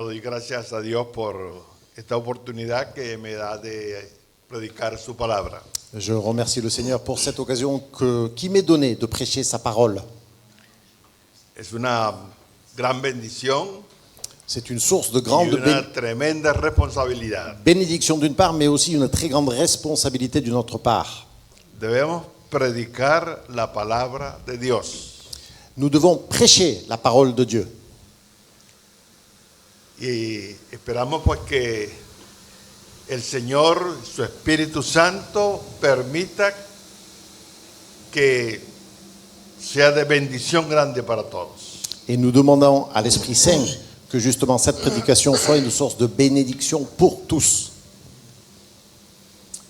Doy gracias a Dios por esta oportunidad que me da de predicar su palabra. Je remercie le Seigneur pour cette occasion qui m'est donnée de prêcher sa parole. Es una gran bendición C'est une source de y grande una tremenda responsabilidad. bénédiction d'une part, mais aussi une très grande responsabilité d'une autre part. Debemos predicar la palabra de Dios. Nous devons prêcher la parole de Dieu. Y esperamos pues que el Señor, su Espíritu Santo, permita que sea de bendición grande para todos. Et nous demandons à l'Esprit Saint que justement cette prédication soit une source de bénédiction pour tous.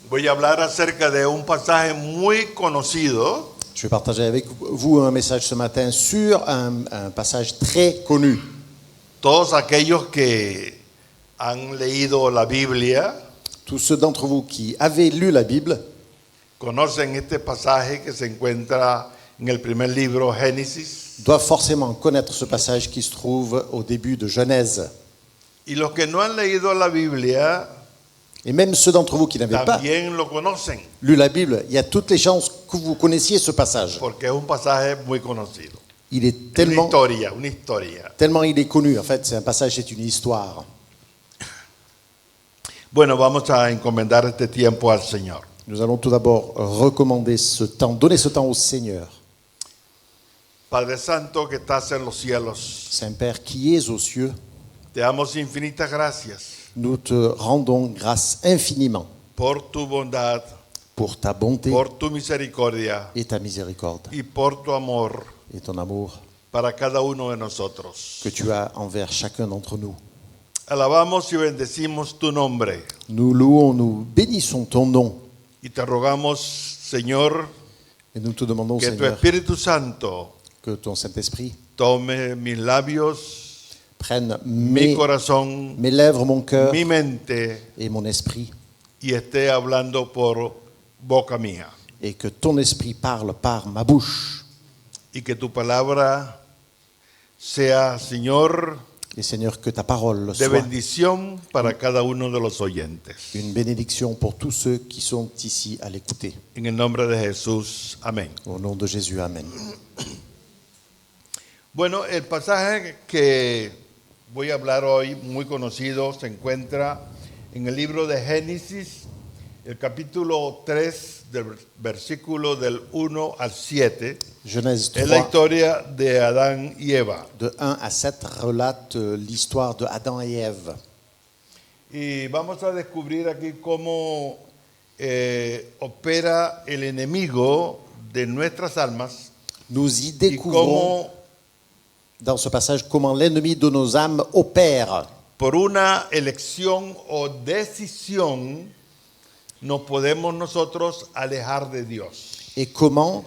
Voy a hablar acerca de un pasaje muy conocido Je vais partager avec vous un message ce matin sur un passage très connu. Todos aquellos que han leído la Biblia Tous ceux d'entre vous qui avaient lu la Bible conocen este pasaje que se encuentra en el primer libro, Génesis. doivent forcément connaître ce passage qui se trouve au début de Genèse. Y los que no han leído la Biblia Et même ceux d'entre vous qui n'avaient pas también lo conocen, lu la Bible, il y a toutes les chances que vous connaissiez ce passage. porque es un pasaje muy conocido. Il est tellement Una historia. il est connu. En fait, c'est un passage, c'est une histoire. Bueno, vamos a encomendar este tiempo al Señor. Nous allons tout d'abord recommander ce temps, donner ce temps au Seigneur. Padre Santo que estás en los cielos, Saint-Père qui es aux cieux, te damos infinitas gracias nous te rendons grâce infiniment por tu bondad, pour ta bonté por tu misericordia et ta miséricorde y por tu amor et ton amour para cada uno de nosotros. que tu as envers chacun d'entre nous. Alabamos y bendecimos tu nombre Nous louons, nous bénissons ton nom y te rogamos, Señor, et nous te demandons, que tu Seigneur, Espíritu Santo que ton Saint-Esprit tome mis labios, prenne mi corazón, mes lèvres, mon cœur mi mente et mon esprit, y esté hablando por boca mía. et que ton esprit parle par ma bouche. Y que tu palabra sea, Señor, Et Seigneur, que ta parole de soit bendición para cada uno de los oyentes. une bénédiction pour tous ceux qui sont ici à l'écouter. En el nombre de Jesús, amén. Au nom de Jésus, Amen. Bueno, el pasaje que voy a hablar hoy, muy conocido, se encuentra en el libro de Génesis, el capítulo 3, del versículo del 1 al 7. Genèse Es la 3, historia de Adán y Eva. de 1 à 7, relate l'histoire de Adam et Ève. Y vamos a descubrir aquí cómo opera el enemigo de nuestras almas Nous y y découvrons cómo dans ce passage comment l'ennemi de nos âmes opère. por una elección o decisión nos podemos nosotros alejar de Dios. Et comment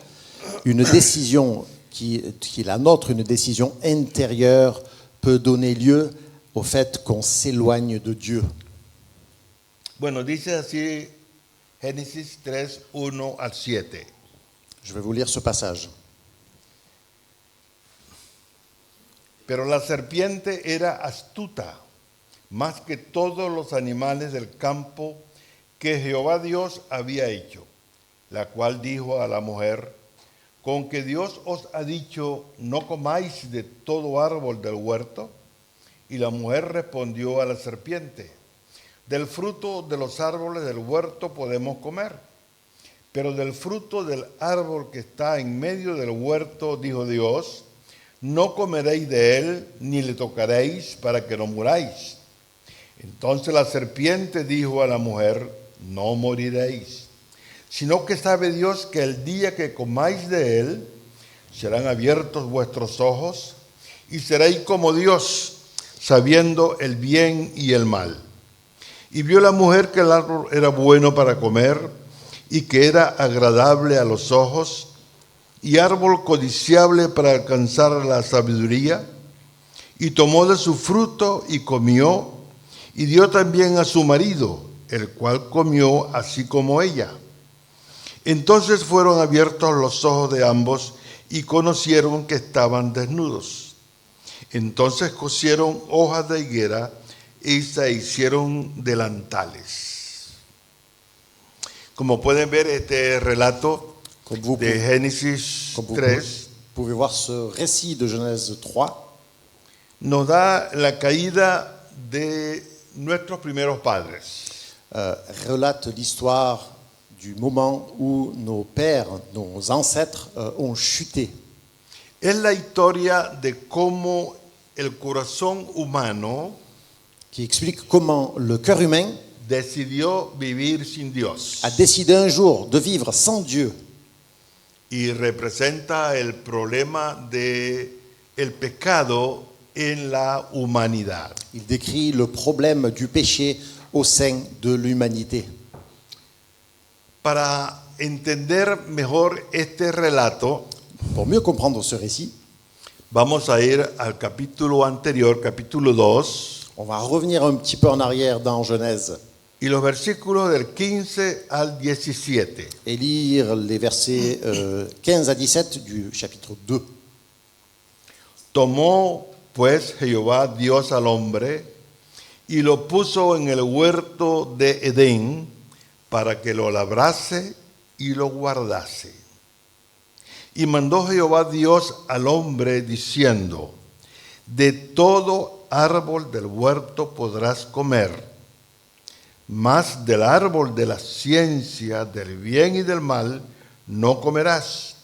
une décision qui est la nôtre, une décision intérieure, peut donner lieu au fait qu'on s'éloigne de Dieu. Bueno, dice así Génesis 3, 1 al 7. Je vais vous lire ce passage. Pero la serpiente era astuta, más que todos los animales del campo que Jehová Dios había hecho, la cual dijo a la mujer: con que Dios os ha dicho, no comáis de todo árbol del huerto. Y la mujer respondió a la serpiente: del fruto de los árboles del huerto podemos comer, pero del fruto del árbol que está en medio del huerto, dijo Dios, no comeréis de él, ni le tocaréis, para que no muráis. Entonces la serpiente dijo a la mujer: no moriréis, sino que sabe Dios que el día que comáis de él, serán abiertos vuestros ojos, y seréis como Dios, sabiendo el bien y el mal. Y vio la mujer que el árbol era bueno para comer, y que era agradable a los ojos, y árbol codiciable para alcanzar la sabiduría, y tomó de su fruto y comió, y dio también a su marido, el cual comió así como ella. Entonces fueron abiertos los ojos de ambos y conocieron que estaban desnudos. Entonces cosieron hojas de higuera y se hicieron delantales. Como pueden ver, este relato Comme vous, de Génesis comme vous 3 pouvez voir ce récit de Genèse 3 nos da la caída de nuestros primeros padres. relate l'histoire du moment où nos pères, nos ancêtres ont chuté. Es la historia de cómo el corazón humano Qui explique comment le cœur humain decidió vivir sin Dios a décidé un jour de vivre sans Dieu y representa el problema de el pecado en la humanidad. Il décrit le problème du péché au sein de l'humanité. Para entender mejor este relato, Pour mieux comprendre ce récit, vamos a ir al capítulo anterior, capítulo 2, on va revenir un petit peu en arrière dans Genèse y los versículos del 15 al 17. et lire les versets 15 à 17 du chapitre 2. Tomó pues Jehová Dios al hombre y lo puso en el huerto de Edén para que lo labrase y lo guardase. Y mandó Jehová Dios al hombre diciendo: de todo árbol del huerto podrás comer, mas del árbol de la ciencia del bien y del mal no comerás,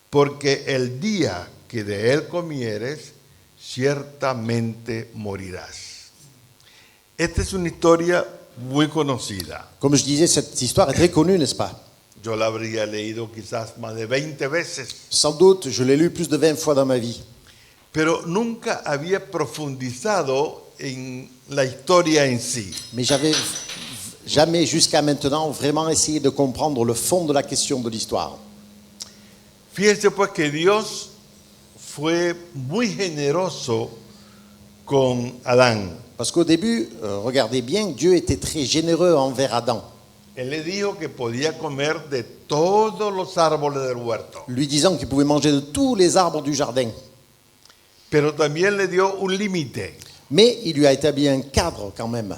porque el día que de él comieres, ciertamente morirás. Esta es una historia muy conocida. Comme je disais, cette histoire est très connue, n'est-ce pas? Yo la habría leído quizás más de 20 veces, Sans doute, je l'ai lu plus de 20 fois dans ma vie. pero nunca había profundizado en la historia en sí. Mais j'avais jamais jusqu'à maintenant vraiment essayé de comprendre le fond de la question de l'histoire. Fíjense pues que Dios fue muy generoso con Adán. Parce qu'au début, regardez bien, Dieu était très généreux envers Adam, Él le dijo que podía comer de todos los árboles del huerto, lui disant qu'il pouvait manger de tous les arbres du jardin. pero también le dio un límite. Mais il lui a établi un cadre quand même.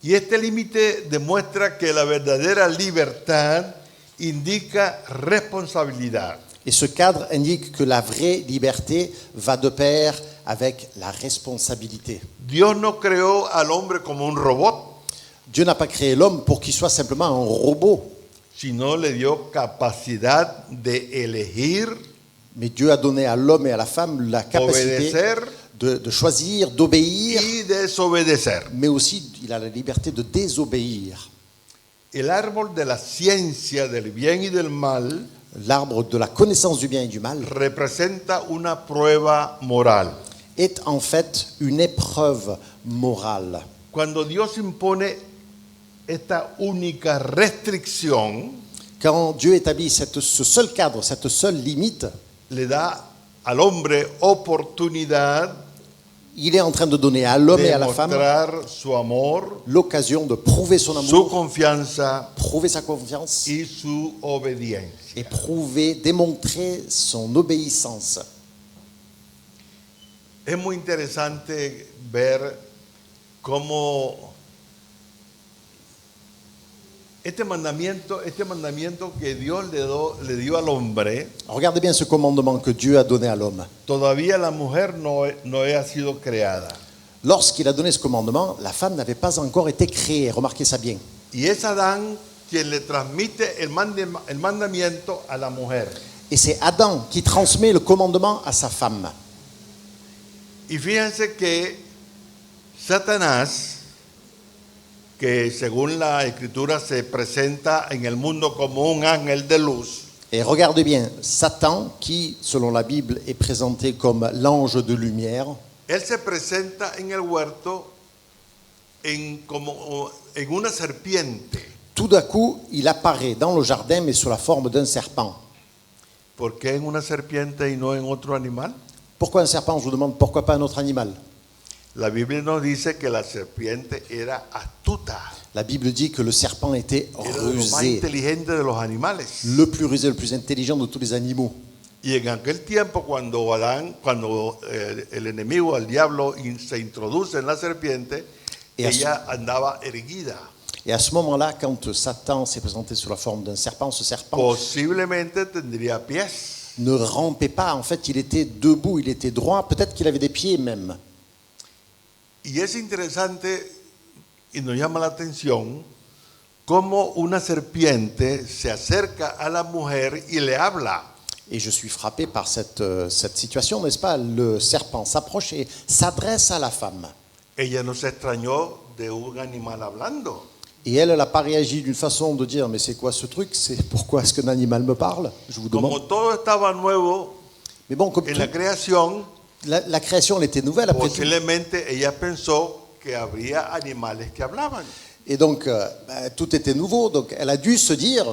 Y este límite demuestra que la verdadera libertad indica responsabilidad. Et ce cadre indique que la vraie liberté va de pair avec la responsabilité. Dios no creó al hombre como un robot, Dieu n'a pas créé l'homme pour qu'il soit simplement un robot, sino le dio capacidad de elegir, mais Dieu a donné à l'homme et à la femme la capacité obedecer de choisir, d'obéir, y desobedecer. mais aussi il a la liberté de désobéir. El árbol de la ciencia del bien y del mal L'arbre de la connaissance du bien et du mal representa una prueba moral. est en fait une épreuve morale. Cuando Dios impone esta única restricción, Quand Dieu établit ce seul cadre, cette seule limite, le da al hombre oportunidad il est en train de donner à l'homme et de à la femme mostrar su amor, l'occasion de prouver son su amour, confianza prouver sa confiance y su obediencia. et prouver, démontrer son obéissance. Es muy interesante ver cómo este mandamiento que Dios le dio al hombre, Regardez bien ce commandement que Dieu a donné à l'homme. todavía la mujer no ha sido creada. Lorsqu'il a donné ce commandement, la femme n'avait pas encore été créée. Remarquez ça bien. Y es Adán quien le transmite el mandamiento a la mujer. Et c'est Adam qui transmet le commandement à sa femme. Y fíjense que Satanás, que según la escritura se presenta en el mundo como un ángel de luz, Et regardez bien, Satan, qui, selon la Bible, est présenté comme l'ange de lumière, él se presenta en el huerto como en una serpiente. tout d'un coup, il apparaît dans le jardin, mais sous la forme d'un serpent. ¿Por qué en una serpiente y no en otro animal? Pourquoi un serpent? Je vous demande pourquoi pas un autre animal. La Biblia nos dice que la serpiente era astuta, La Bible dit que le serpent était era de lo más rusé, inteligente de los animales. le plus rusé, le plus intelligent de tous les animaux. Y en aquel tiempo, cuando el enemigo, el diablo, se introduce en la serpiente, Et à ce- ella andaba erguida. Et à ce moment-là, quand Satan s'est présenté sous la forme d'un serpent, ce serpent Posiblemente tendría pies. ne rampait pas. En fait, il était debout, il était droit. Peut-être qu'il avait des pieds même. Y es interesante y nos llama la atención cómo una serpiente se acerca a la mujer y le habla. Et je suis frappé par cette situation, n'est-ce pas? Le serpent s'approche et s'adresse à la femme. Ella no se extrañó de un animal hablando. Et elle n'a pas réagi d'une façon de dire, mais c'est quoi ce truc? C'est pourquoi est-ce qu'un animal me parle? Je vous Como demande. todo estaba nuevo Mais bon, comme en la tout, créación, la création, elle était nouvelle après tout. posiblemente ella pensó que habría animales que hablaban. Et donc, tout était nouveau. Donc, elle a dû se dire,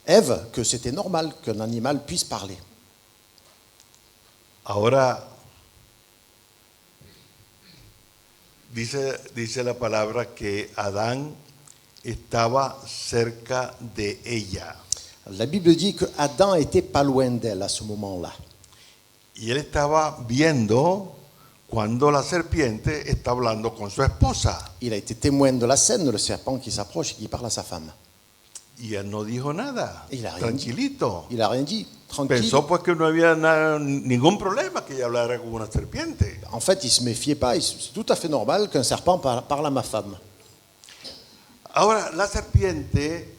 Ève, que c'était normal qu'un animal puisse parler. Ahora dice la palabra que Adán estaba cerca de ella. La Bible dit que Adam était pas loin d'elle à ce moment-là. Y él estaba viendo cuando la serpiente está hablando con su esposa. Il a été témoin de la scène, le serpent qui s'approche et qui parle à sa femme. Y él no dijo nada, Il a rien dit. tranquilito. Il a rien dit, tranquille. Pensó pues que no había ningún problema que ella hablara con una serpiente. En fait, il se méfiait pas. C'est tout à fait normal qu'un serpent parle à ma femme. Ahora, la serpiente,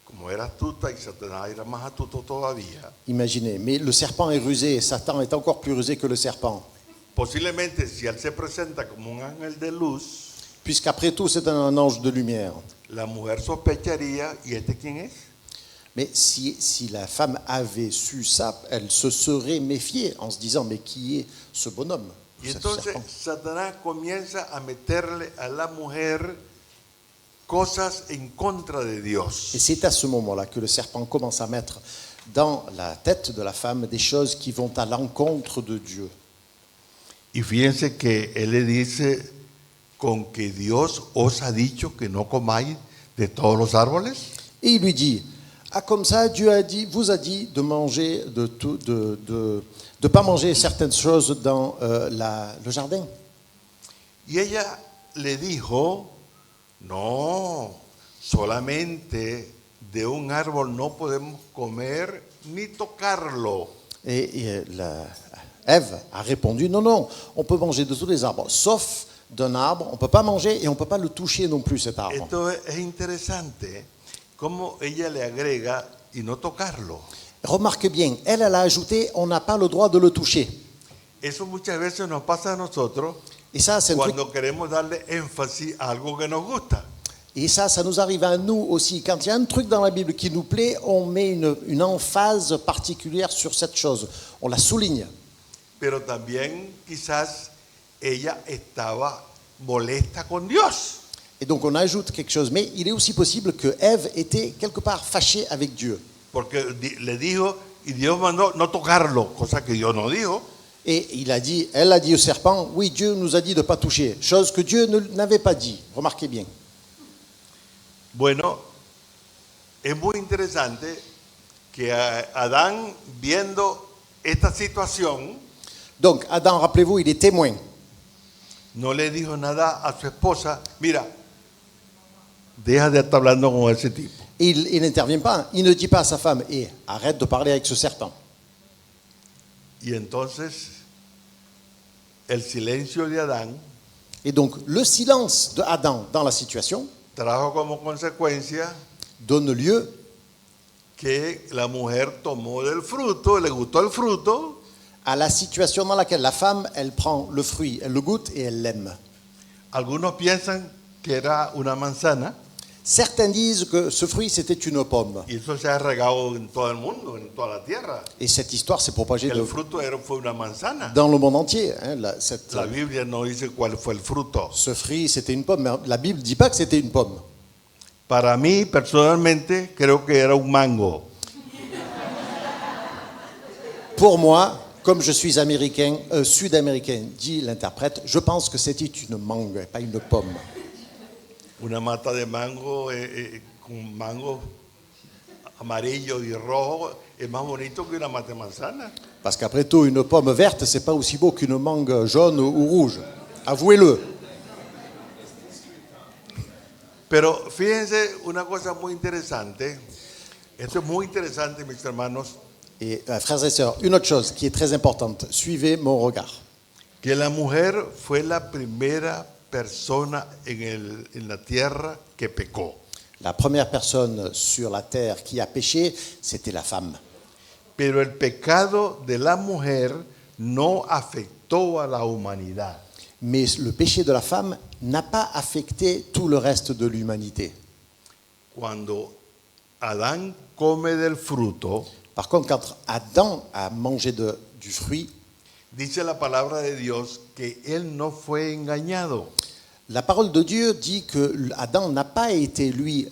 como era astuta y Satanás era más astuto todavía, Imaginez. Mais le serpent est rusé et Satan est encore plus rusé que le serpent. posiblemente si él se presenta como un ángel de luz, Puisqu'après tout, c'est un ange de lumière. la mujer sospecharía, ¿y este quién es? Mais si la femme avait su ça, elle se serait méfiée en se disant, mais qui est ce bonhomme, Y ce entonces serpent? Satanás comienza a meterle a la mujer cosas en contra de Dios. Et c'est à ce moment-là que le serpent commence à mettre dans la tête de la femme des choses qui vont à l'encontre de Dieu. Y fíjense que él le dice, con que Dios os ha dicho que no comáis de todos los árboles. Et il lui dit, ah comme ça, Dieu vous a dit de manger de pas manger certaines choses dans le jardin. Y ella le dijo, no, solamente de un árbol no podemos comer ni tocarlo. Et Ève a répondu, non, non, on peut manger de tous les arbres, sauf d'un arbre, on ne peut pas manger et on ne peut pas le toucher non plus, cet arbre. Esto es interesante, cómo ella le agrega y no tocarlo. Remarque bien, elle a ajouté, on n'a pas le droit de le toucher. Eso muchas veces nos pasa a nosotros Et ça, c'est un truc. cuando queremos darle énfasis a algo que nos gusta. Et ça nous arrive à nous aussi. Quand il y a un truc dans la Bible qui nous plaît, on met une emphase particulière sur cette chose. On la souligne. Pero también quizás ella estaba molesta con Dios. Et donc on ajoute quelque chose. Mais il est aussi possible que Ève était quelque part fâchée avec Dieu. Porque le dijo, y Dios mandó no tocarlo, cosa que Dios no dijo. Et elle a dit au serpent, oui, Dieu nous a dit de ne pas toucher. Chose que Dieu n'avait pas dit. Remarquez bien. Bueno, es muy interesante que Adán, viendo esta situación, Donc Adam, rappelez-vous, il est témoin. no le dijo nada a su esposa. Mira, deja de estar hablando con ese tipo. Et il n'intervient pas. Il ne dit pas à sa femme, arrête de parler avec ce serpent. Y entonces, el silencio de Adán Et donc le silence de Adam dans la situation trajo como consecuencia donne lieu que la mujer tomó del fruto, le gustó el fruto, à la situation dans laquelle la femme, elle prend le fruit, elle le goûte et elle l'aime. algunos piensan que era una manzana, Certains disent que ce fruit, c'était une pomme. y eso se ha regado en todo el mundo, en toda la tierra. Et cette histoire s'est propagée El fruto fue una manzana. dans le monde entier. Hein, La Biblia no dice cuál fue el fruto. ce fruit, c'était une pomme. Mais la Bible ne dit pas que c'était une pomme. Para mí, personalmente, creo que era un mango. Pour moi, comme je suis américain, sud-américain, dit l'interprète, je pense que c'était une mangue, pas une pomme. Una mata de mango con mango amarillo y rojo. es más bonito que una mate manzana. Parce qu'après tout, une pomme verte, c'est pas aussi beau qu'une mangue jaune ou rouge. Avouez-le. Pero fíjense una cosa muy interesante. Esto es muy interesante, mis hermanos, Et frères et sœurs, une autre chose qui est très importante, suivez mon regard. que la mujer fue la primera persona en la tierra que pecó. La première personne sur la terre qui a péché, c'était la femme. Pero el pecado de la mujer no afectó a la humanidad. Mais le péché de la femme n'a pas affecté tout le reste de l'humanité. Cuando Adán come del fruto, Par contre, quand Adam a mangé du fruit, dice la palabra de Dios que él no fue engañado. la parole de Dieu dit que Adam n'a pas été, lui,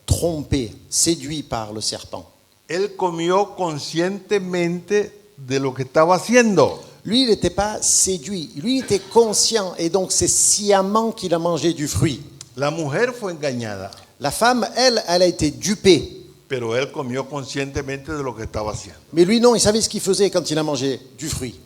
trompé, séduit par le serpent. Él comió conscientemente de lo que estaba haciendo. Lui, il n'était pas séduit, lui, il était conscient, et donc c'est sciemment qu'il a mangé du fruit. La mujer fue engañada, La femme, elle a été dupée. pero él comió conscientemente de lo que estaba haciendo. Mais lui, non, il savait ce qu'il faisait quand il a mangé du fruit.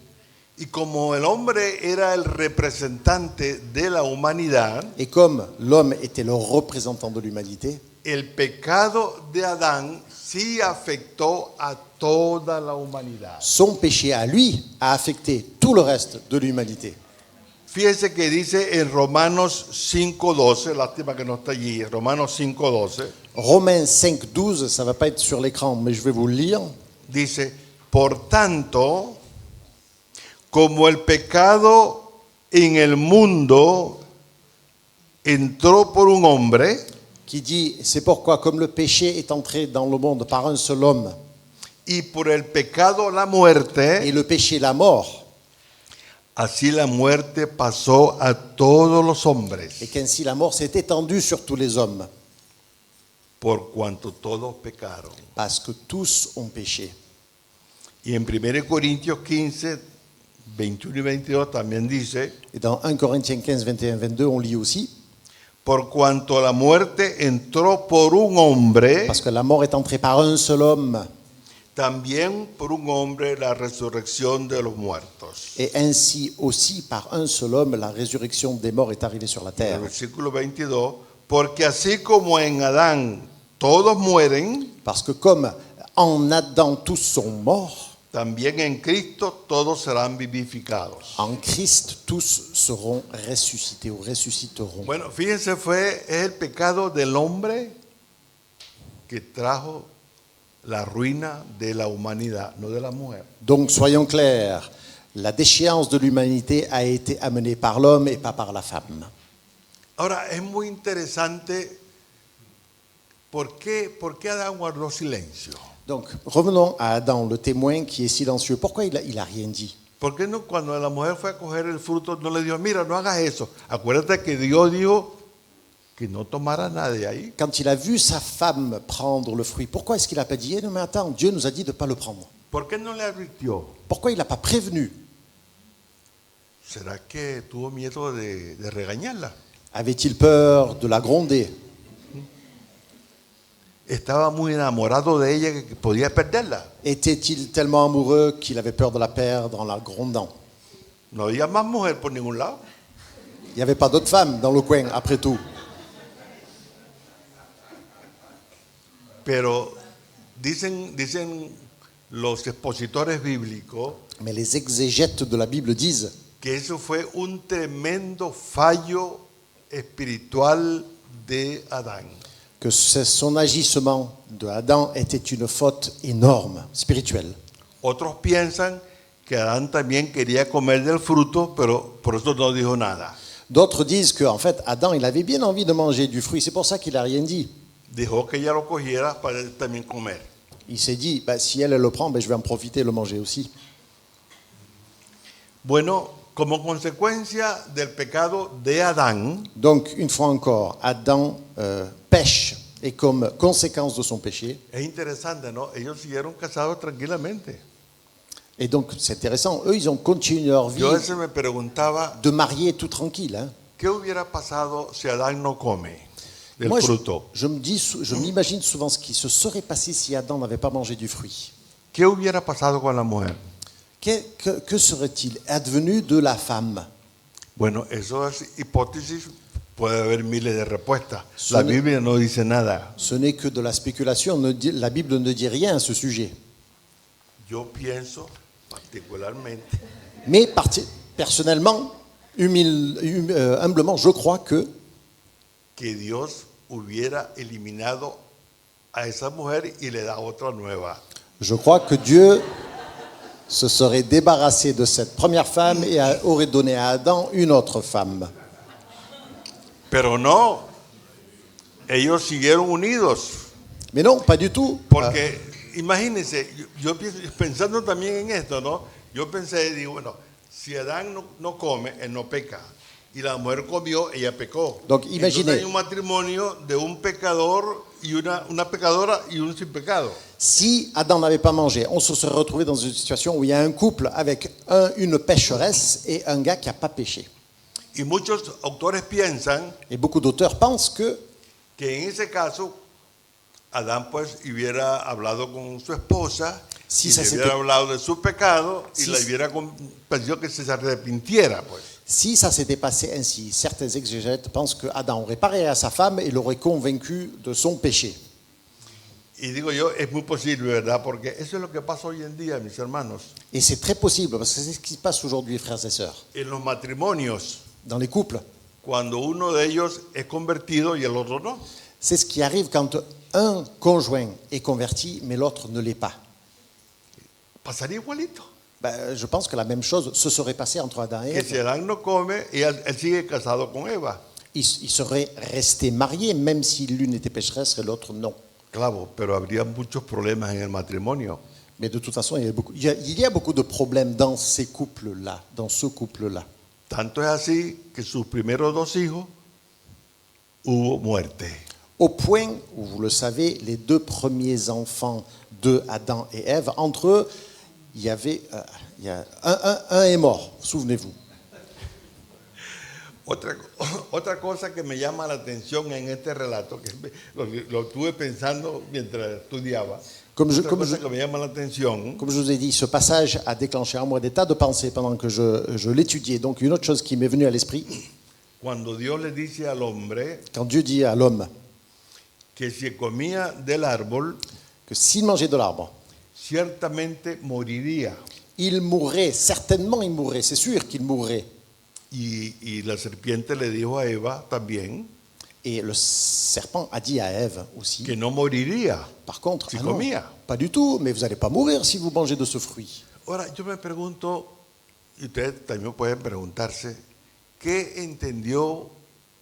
Y como el hombre era el representante de la humanidad, Et comme l'homme était le représentant de l'humanité, el pecado de Adán sí afectó a toda la humanidad. son péché à lui a affecté tout le reste de l'humanité. Fíjese que dice en Romanos 5:12, lástima que no está allí, Romanos 5:12, Romains 5,12, ça ne va pas être sur l'écran, mais je vais vous le lire. dice, por tanto, como el pecado en el mundo entró por un hombre, Qui dit, c'est pourquoi comme le péché est entré dans le monde par un seul homme, y por el pecado la muerte, et le péché la mort, así la muerte pasó a todos los hombres, et qu'ainsi la mort s'est étendue sur tous les hommes, por cuanto todos pecaron. parce que tous ont péché. Y en 1 Corintios 15, 21 y 22 también dice, Et dans 1 Corinthiens 15, 21, 22, on lit aussi, por cuanto la muerte entró por un hombre, parce que la mort est entrée par un seul homme, también por un hombre la resurrección de los muertos. et ainsi aussi par un seul homme, la résurrection des morts est arrivée sur la El terre. versículo 22, porque así como en Adán todos mueren, Parce que comme en Adam tous sont morts, también en Cristo todos serán vivificados. en Christ tous seront ressuscités ou ressusciteront. Bueno, fíjense, es el pecado del hombre que trajo la ruina de la humanidad, no de la mujer. Donc soyons clairs, la déchéance de l'humanité a été amenée par l'homme et pas par la femme. Ahora, es muy interesante por qué Adán guardó silencio. Donc revenons à Adam, le témoin qui est silencieux. Pourquoi il a rien dit? ¿Por qué no, cuando la mujer fue a coger el fruto no le dijo, mira, no hagas eso? Acuérdate que Dios dijo que no tomara nada de ahí. Quand il a vu sa femme prendre le fruit, pourquoi est-ce qu'il n'a pas dit eh non mais attends, Dieu nous a dit de ne pas le prendre? ¿Por qué no le advirtió? Pourquoi il n'a pas prévenu? ¿Será que tuvo miedo de regañarla? Avait-il peur de la gronder? Estaba muy enamorado de ella que podía perderla. Était-il tellement amoureux qu'il avait peur de la perdre en la grondant? No había más mujer por ningún lado. Il n'y avait pas d'autres femmes dans le coin, après tout. Pero dicen los expositores bíblicos Mais les exégètes de la Bible disent que eso fue un tremendo fallo espiritual de Adán. que son agissement de Adam était une faute énorme, spirituelle. Otros piensan que Adán también quería comer del fruto, pero por eso no dijo nada. D'autres disent qu'en fait, Adam, il avait bien envie de manger du fruit, c'est pour ça qu'il n'a rien dit. Dejó que ella lo cogiera para él también comer. Il s'est dit, bah, si elle le prend, bah, je vais en profiter et le manger aussi. Bueno, como consecuencia del pecado de Adán, Donc, une fois encore, Adam pêche, et comme conséquence de son péché, es interesante, ¿no? Ellos siguieron casados tranquilamente. et donc c'est intéressant, eux, ils ont continué leur vie Yo a veces me preguntaba, de mariés tout tranquille. Hein. ¿qué hubiera pasado si Adán no come del Moi, fruto? je m'imagine souvent ce qui se serait passé si Adam n'avait pas mangé du fruit. ¿Qué hubiera pasado con la mujer? Que serait-il advenu de la femme? Bueno, eso es hipótesis, puede haber miles de respuestas. Ce La n'est- Biblia no dice nada. Ce n'est que de la spéculation, la Bible ne dit rien à ce sujet. Yo pienso particularmente Mais personnellement, humblement, je crois que que Dios hubiera eliminado a esa mujer y le da otra nueva. Je crois que Dieu se serait débarrassé de cette première femme et aurait donné à Adam une autre femme. Pero no, ellos siguieron unidos. Mais non, pas du tout. Porque imagínense, yo pensando también en esto, ¿no? Yo pensé, digo, bueno, si Adán no come, él no peca. Y la mujer comió, ella pecó. Donc, Entonces imaginez. hay un matrimonio de un pecador y una pecadora y un sin pecado. Si Adam n'avait pas mangé, on se serait retrouvé dans une situation où il y a un couple avec une pécheresse et un gars qui n'a pas péché. Y muchos autores piensan Et beaucoup d'auteurs pensent que que en ese caso Adán pues hubiera hablado con su esposa Si y ça le s'était- hubiera hablado de su pecado y Si- le hubiera pedido que se arrepintiera pues. si ça s'était passé ainsi, certains exégètes pensent que Adam aurait parlé à sa femme et l'aurait convaincu de son péché. Y digo yo, es muy posible, ¿verdad? Porque eso es lo que pasa hoy en día, mis hermanos. Et c'est très possible, parce que c'est ce qui se passe aujourd'hui, frères et sœurs. En los matrimonios, Dans les couples, cuando uno de ellos es convertido y el otro no. c'est ce qui arrive quand un conjoint est converti, mais l'autre ne l'est pas. Pasaría igualito. Ben, je pense que la même chose se serait passée entre Adam et Que si Ève. Adán no come, él sigue casado con Eva. Ils seraient restés mariés, même si l'une était pécheresse et l'autre non. Claro, pero habría muchos problemas en el matrimonio. Mais de toute façon, il y a beaucoup de problèmes dans ces couples-là, dans ce couple-là. Tanto es así que sus primeros dos hijos hubo muerte. Au point où, vous le savez, les deux premiers enfants de Adam et Ève, entre eux, il y avait un est mort, souvenez-vous. Otra cosa que me llama la atención en este relato, que lo estuve pensando mientras estudiaba, otra cosa que me llama la atención, Comme je vous ai dit, ce passage a déclenché en moi des tas de pensées pendant que je l'étudiais. Donc une autre chose qui m'est venue à l'esprit, cuando Dios le dice al hombre quand Dieu dit à l'homme que si comía del árbol, que s'il mangeait de l'arbre, ciertamente moriría. il mourrait, certainement il mourrait, c'est sûr qu'il mourrait. Y la serpiente le dijo a Eva también Et le serpent a dit à Ève aussi, que no moriría. par contre, si ah non, comía. pas du tout, mais vous n'allez pas mourir si vous mangez de ce fruit. Ahora, yo me pregunto, y ustedes también pueden preguntarse, ¿qué entendió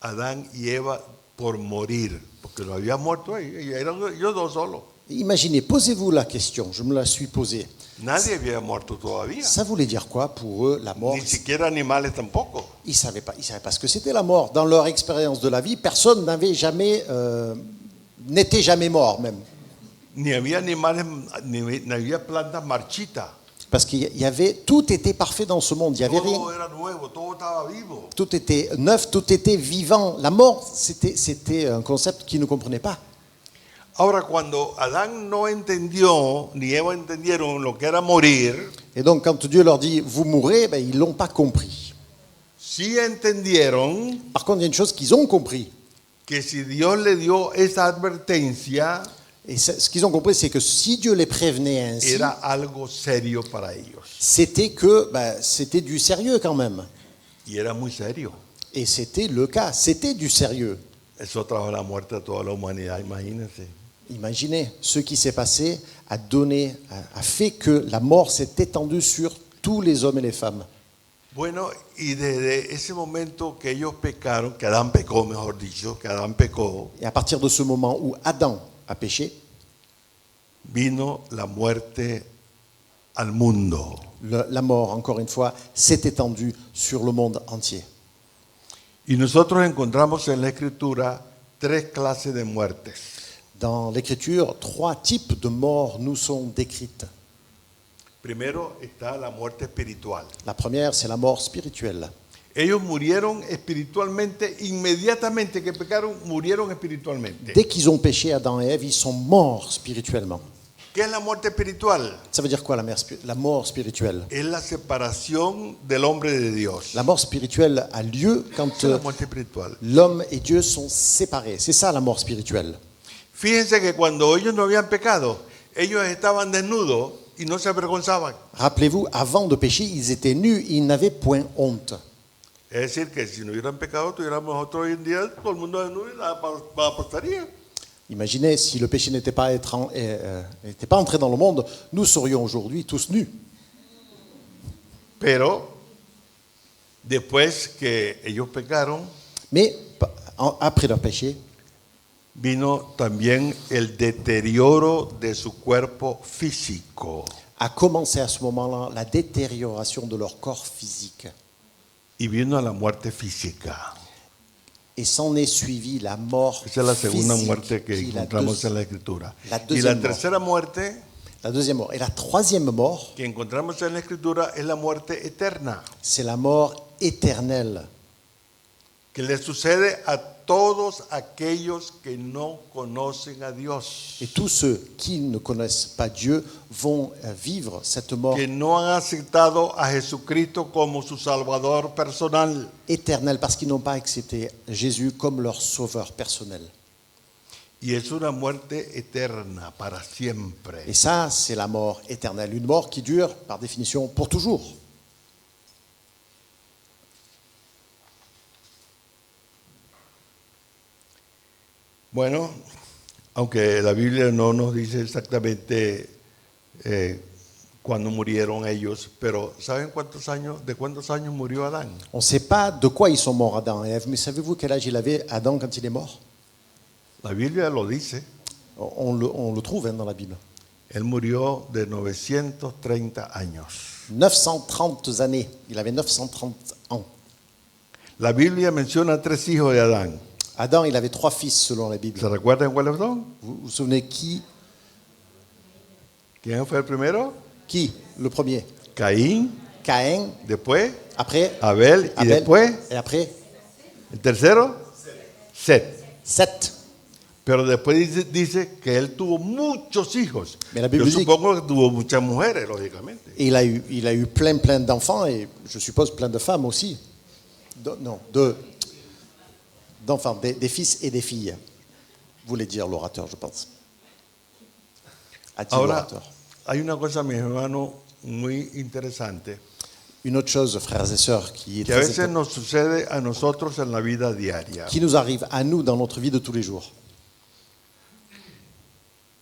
Adán y Eva por morir? Porque lo había muerto ahí, y eran ellos dos solos. Imaginez, posez-vous la question, je me la suis posée. Nadie había muerto todavía, Ça voulait dire quoi pour eux, la mort? ni siquiera animales tampoco. Ils ne savaient pas ce que c'était la mort. Dans leur expérience de la vie, personne n'était jamais mort même. Ni había animales, ni había plantas marchitas. Parce tout était parfait dans ce monde. Il y avait rien. Todo era nuevo, todo estaba vivo. Tout était neuf, tout était vivant. La mort, c'était un concept qu'ils ne comprenaient pas. Ahora, cuando Adán no entendió, ni Eva entendieron lo que era morir, Et donc, quand Dieu leur dit, vous mourrez, ben, ils ne l'ont pas compris. sí entendieron Par contre, il y a une chose qu'ils ont compris. que si Dios le dio esa advertencia, Et ce qu'ils ont compris, c'est que si Dieu les prévenait ainsi, era algo serio para ellos. c'était c'était du sérieux quand même. Y era muy serio. Et c'était le cas. C'était du sérieux. Eso trajo la muerte a toda la humanidad, imagínense. Imaginez, ce qui s'est passé a fait que la mort s'est étendue sur tous les hommes et les femmes. Bueno, y desde ese momento que ellos pecaron, que Adán pecó, mejor dicho, que Adán pecó, Et à partir de ce moment où Adam a péché, vino la muerte al mundo. la mort, encore une fois, s'est étendue sur le monde entier. Y nosotros encontramos en la Escritura tres clases de muertes. Dans l'Écriture, 3 types de morts nous sont décrites. Primero está la muerte espiritual. La première, c'est la mort spirituelle. Ellos murieron espiritualmente, inmediatamente que pecaron, murieron espiritualmente. Dès qu'ils ont péché, Adam et Ève, ils sont morts spirituellement. ¿Qué es la muerte espiritual? Ça veut dire quoi la mort spirituelle? Es la separación del hombre de Dios. La mort spirituelle a lieu quand Esa es la muerte espiritual. l'homme et Dieu sont séparés. C'est ça la mort spirituelle. Fíjense que cuando ellos no habían pecado, ellos estaban desnudos y no se avergonzaban. Rappelez-vous, avant de pécher, ils étaient nus, ils n'avaient point honte. Es decir, que si no hubieran pecado, tuviéramos nosotros hoy en día todo el mundo desnudo y nada pasaría. Imaginez si le péché n'était pas entré dans le monde, nous serions aujourd'hui tous nus. Pero después que ellos pecaron, Mais après leur péché, vino también el deterioro de su cuerpo físico. a commencé à ce moment-là la détérioration de leur corps physique. Y vino la muerte física. Et s'en est suivi la mort Esa es la segunda physique, muerte que qui est encontramos en la Escritura. la Y deuxième la tercera muerte la deuxième mort. Et la troisième mort, que encontramos en la Escritura es la muerte eterna, c'est la mort éternelle, que le sucede a todos aquellos que no conocen a Dios, et tous ceux qui ne connaissent pas Dieu vont vivre cette mort que no han aceptado a Jesucristo como su Salvador personal. éternelle parce qu'ils n'ont pas accepté Jésus comme leur sauveur personnel. Y es una muerte eterna para siempre. Et ça, c'est la mort éternelle, une mort qui dure, par définition, pour toujours. Bueno, aunque la Biblia no nos dice exactamente cuándo murieron ellos, pero ¿saben de cuántos años murió Adán? On ne sait pas de quoi ils sont morts, Adam et Ève, mais savez-vous quel âge il avait Adam quand il est mort? La Biblia lo dice. On le trouve dans la Bible. Él murió de 930 años. 930 années. Il avait 930 ans. La Biblia menciona 3 hijos de Adán. Adam, il avait 3 fils selon la Bible. ¿Se recuerdan cuáles son? Vous vous souvenez qui ¿Quién fue el primero? Le premier? Caín, Caïn. después Après Abel y después Et après el tercero, Set. Seth. Pero después dice que él tuvo muchos hijos. Mais la Bible Yo dit- supongo que tuvo muchas mujeres, lógicamente. Et il a eu plein d'enfants et je suppose plein de femmes aussi. D'enfants, des fils et des filles. Voulait dire l'orateur, je pense. A-t-il Ahora, l'orateur? hay una cosa, mis hermanos, muy interesante, Une autre chose, frères et sœurs, qui est que a très veces importante, nos sucede a nosotros en la vida diaria. qui nous arrive à nous dans notre vie de tous les jours.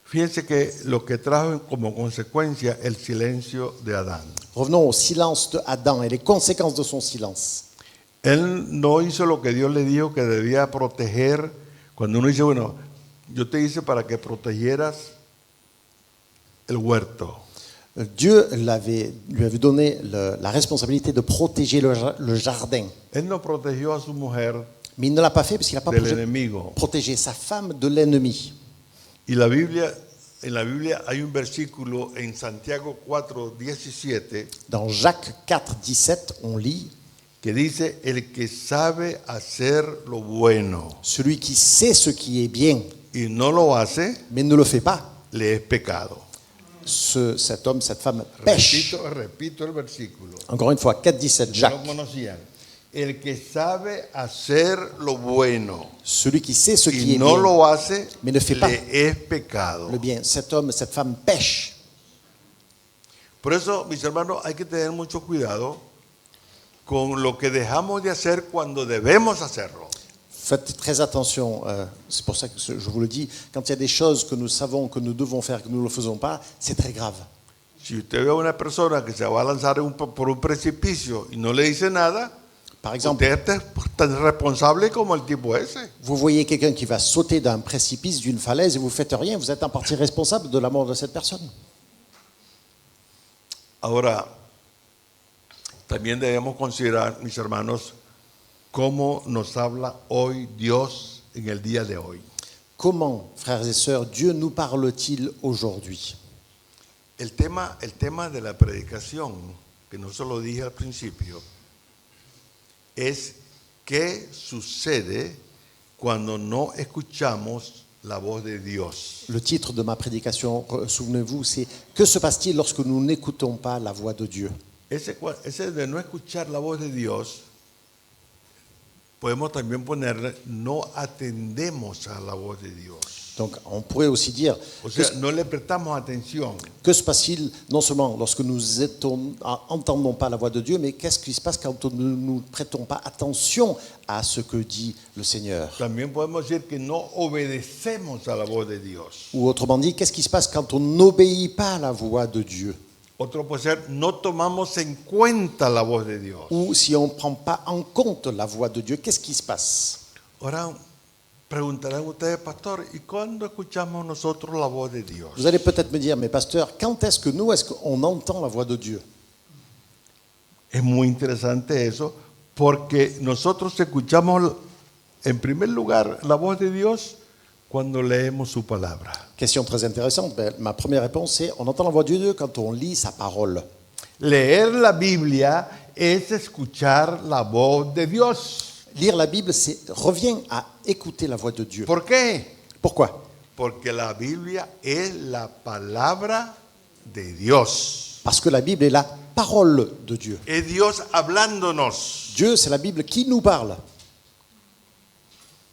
Fíjense que lo que trajo como consecuencia el silencio de Adán. Revenons au silence de Adam et les conséquences de son silence. Él no hizo lo que Dios le dijo que debía proteger. Cuando uno dice, bueno, yo te hice para que protegieras el huerto. Dieu lui avait donné la responsabilité de protéger le jardin. Él no protegió a su mujer Mais il ne l'a pas fait parce qu'il n'a pas del enemigo. protégé sa femme de l'ennemi. Y en la Biblia hay un versículo en Santiago 4:17 Dans Jacques 4, 17, on lit que dice, el que sabe hacer lo bueno « Celui qui sait ce qui est bien, y no lo hace, mais ne le fait pas, le es pecado. cet homme, cette femme pêche. » Repito el versículo. Encore une fois, 4, 17, No Jacques. lo conocían. El que sabe hacer lo bueno Celui qui sait ce qui y est no bien, lo hace, mais ne fait pas le es pecado. le bien. Cet homme, cette femme pêche. Por eso, mis hermanos, hay que tener mucho cuidado con lo que dejamos de hacer cuando debemos hacerlo. Faites très attention, c'est pour ça que je vous le dis, quand il y a des choses que nous savons que nous devons faire, que nous ne le faisons pas, c'est très grave. Si usted ve a una persona que se va a lanzar por un precipicio y no le dice nada, Par exemple, usted es tan responsable como el tipo ese. vous voyez quelqu'un qui va sauter d'un précipice, d'une falaise, et vous ne faites rien, vous êtes en partie responsable de la mort de cette personne. Ahora, también debemos considerar, mis hermanos, cómo nos habla hoy Dios en el día de hoy. Comment, frères et sœurs, Dieu nous parle-t-il aujourd'hui? El tema de la predicación, que no se lo dije al principio, es qué sucede cuando no escuchamos la voz de Dios? Le titre de ma prédication, souvenez-vous, c'est « Que se passe-t-il lorsque nous n'écoutons pas la voix de Dieu ?» Ese de no escuchar la voz de Dios, podemos también ponerle, no atendemos a la voz de Dios. Donc on pourrait aussi dire O sea, no le prestamos atención. que se passe-t-il non seulement lorsque nous n'entendons pas la voix de Dieu, mais qu'est-ce qui se passe quand nous ne prêtons pas attention à ce que dit le Seigneur? También podemos decir que no obedecemos a la voz de Dios. Ou autrement dit, qu'est-ce qui se passe quand on n'obéit pas à la voix de Dieu? Otro puede ser, no tomamos en cuenta la voz de Dios. Ou si on ne prend pas en compte la voix de Dieu, qu'est-ce qui se passe? Ahora preguntarán ustedes, pastor, ¿y cuándo escuchamos nosotros la voz de Dios? Vous allez peut-être me dire, mais pasteur, quand est-ce qu'on entend la voix de Dieu? Es muy interesante eso, porque nosotros escuchamos en primer lugar la voz de Dios cuando leemos su palabra. Question très intéressante. Ma première réponse, c'est on entend la voix de Dieu quand on lit sa parole. Leer la Biblia es escuchar la voz de Dios. Lire la Bible, revient à écouter la voix de Dieu. ¿Por qué? Pourquoi? Porque la Biblia es la palabra de Dios. Parce que la Bible est la parole de Dieu. Es Dios hablándonos. Dieu, c'est la Bible qui nous parle.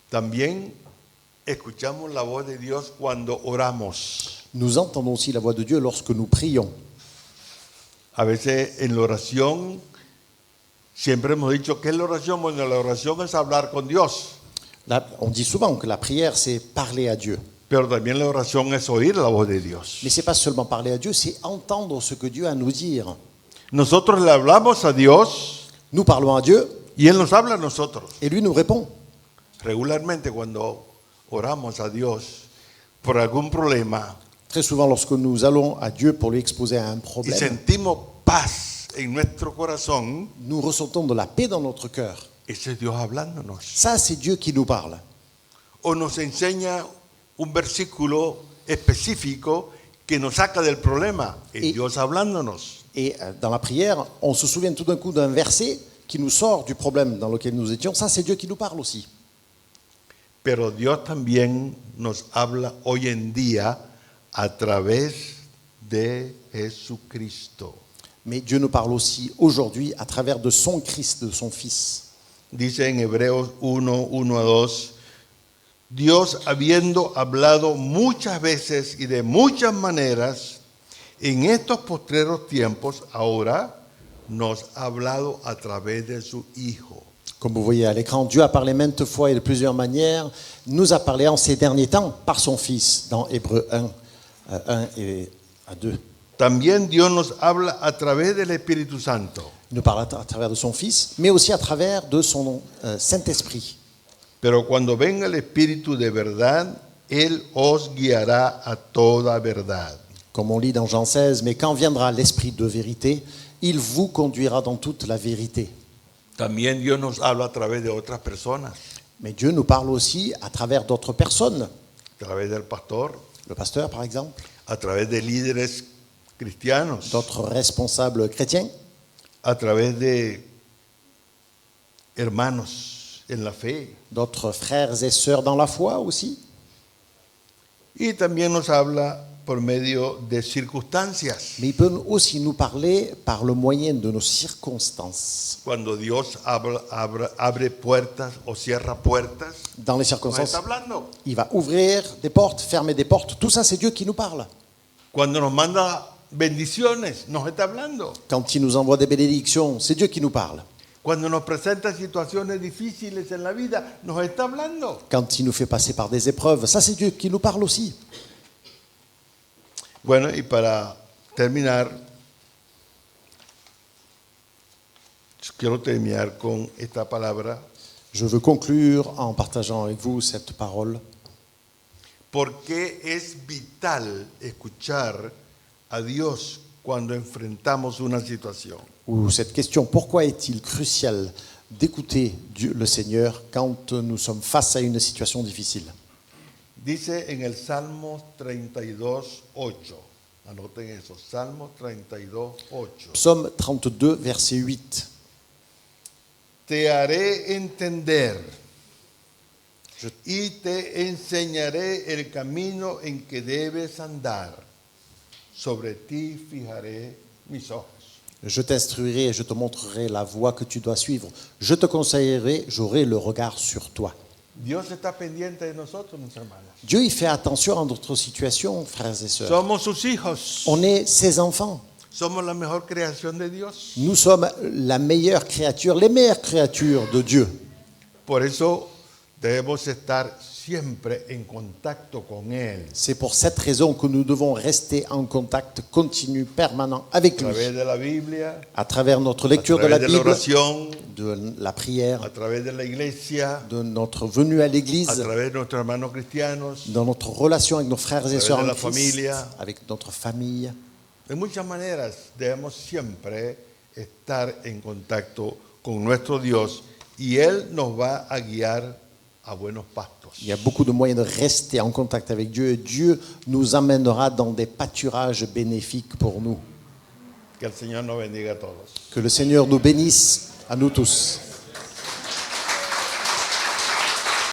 También escuchamos la voz de Dios cuando oramos. Nous entendons aussi la voix de Dieu lorsque nous prions. A veces en la oración, siempre hemos dicho, ¿qué es la oración? Bueno, la oración es hablar con Dios. Là, on dit souvent que la prière, c'est parler à Dieu. Pero también la oración es oír la voz de Dios. Mais ce n'est pas seulement parler à Dieu, c'est entendre ce que Dieu a à nous dire. Nosotros le hablamos a Dios Nous parlons à Dieu y Él nos habla a nosotros. et lui nous répond. Regularmente cuando oramos a Dios por algún problema Très souvent, lorsque nous allons à Dieu pour lui exposer un y problème, sentimos paz en nuestro corazón, nous ressentons de la paix dans notre cœur. ese es Dios hablándonos. Ça, c'est Dieu qui nous parle. O nos enseña un versículo específico que nos saca del problema, es Y- Dios hablándonos. Et dans la prière, on se souvient tout d'un coup d'un verset qui nous sort du problème dans lequel nous étions. Ça, c'est Dieu qui nous parle aussi. Pero Dios también nos habla hoy en día a través de Jesucristo. Mais Dieu nous parle aussi aujourd'hui à travers de son Christ, de son Fils. Dice en Hebreos 1, 1 a 2, Dios habiendo hablado muchas veces y de muchas maneras, en estos postreros tiempos ahora nos ha hablado a través de su Hijo. Comme vous voyez à l'écran, Dieu a parlé maintes fois et de plusieurs manières, nous a parlé en ces derniers temps par son Fils, dans Hébreux 1 et 2. También Dios nos habla a través del Espíritu Santo, Il nous parle à travers de son Fils, mais aussi à travers de son Saint-Esprit. pero cuando venga el Espíritu de verdad, Él os guiará a toda verdad. Comme on lit dans Jean 16, mais quand viendra l'Esprit de vérité, il vous conduira dans toute la vérité. También Dios nos habla a través de otras personas, Mais Dieu nous parle aussi à travers d'autres personnes. a través del pastor, Le pasteur, par exemple, a través de líderes cristianos, d'autres responsables chrétiens, a través de hermanos en la fe. d'autres frères et sœurs dans la foi aussi. Y también nos habla por medio de circunstancias. Mais il peut aussi nous parler par le moyen de nos circonstances. Cuando Dios abre puertas o cierra puertas, Dans les nos circonstances, está hablando. il va ouvrir des portes, fermer des portes. Tout ça, c'est Dieu qui nous parle. Cuando nos manda bendiciones, nos está hablando. Quand il nous envoie des bénédictions, c'est Dieu qui nous parle. Cuando nos presenta situaciones difíciles en la vida, nos está hablando. Quand il nous fait passer par des épreuves, ça, c'est Dieu qui nous parle aussi. Bueno, y para terminar, quiero terminar con esta palabra. Je veux conclure en partageant avec vous cette parole. ¿Por qué es vital escuchar a Dios cuando enfrentamos una situación? Ou cette question, pourquoi est-il crucial d'écouter Dieu, le Seigneur, quand nous sommes face à une situation difficile? Dice en el Salmo 32:8. Anoten eso, Salmo 32:8. Psaume 32, verset 8. Te haré entender y te enseñaré el camino en que debes andar. Sobre ti fijaré mis ojos. Je t'instruirai et je te montrerai la voie que tu dois suivre. Je te conseillerai, j'aurai le regard sur toi. Dios está pendiente de nosotros, mis hermanos. Dieu, il fait attention à notre situation, frères et sœurs. Somos sus hijos. On est ses enfants. Somos la mejor creación de Dios. Nous sommes la meilleure créature, les meilleures créatures de Dieu. Por eso debemos estar siempre en contacto con Él. C'est pour cette raison que nous devons rester en contact continu, permanent avec A lui. través de la Biblia, À travers notre a lecture de la través de la Bible, oración, de la prière, a través de la iglesia, de notre venue à a l'église, través de nuestros hermanos cristianos, dans notre relation avec nos frères et través sœurs de en la Christ, familia. avec notre famille. De muchas maneras debemos siempre estar en contacto con nuestro Dios y Él nos va a guiar a buenos pastos. Il y a beaucoup de moyens de rester en contact avec Dieu et Dieu nous amènera dans des pâturages bénéfiques pour nous. Que el Señor nos bendiga a todos. Que le Seigneur nous bénisse à nous tous.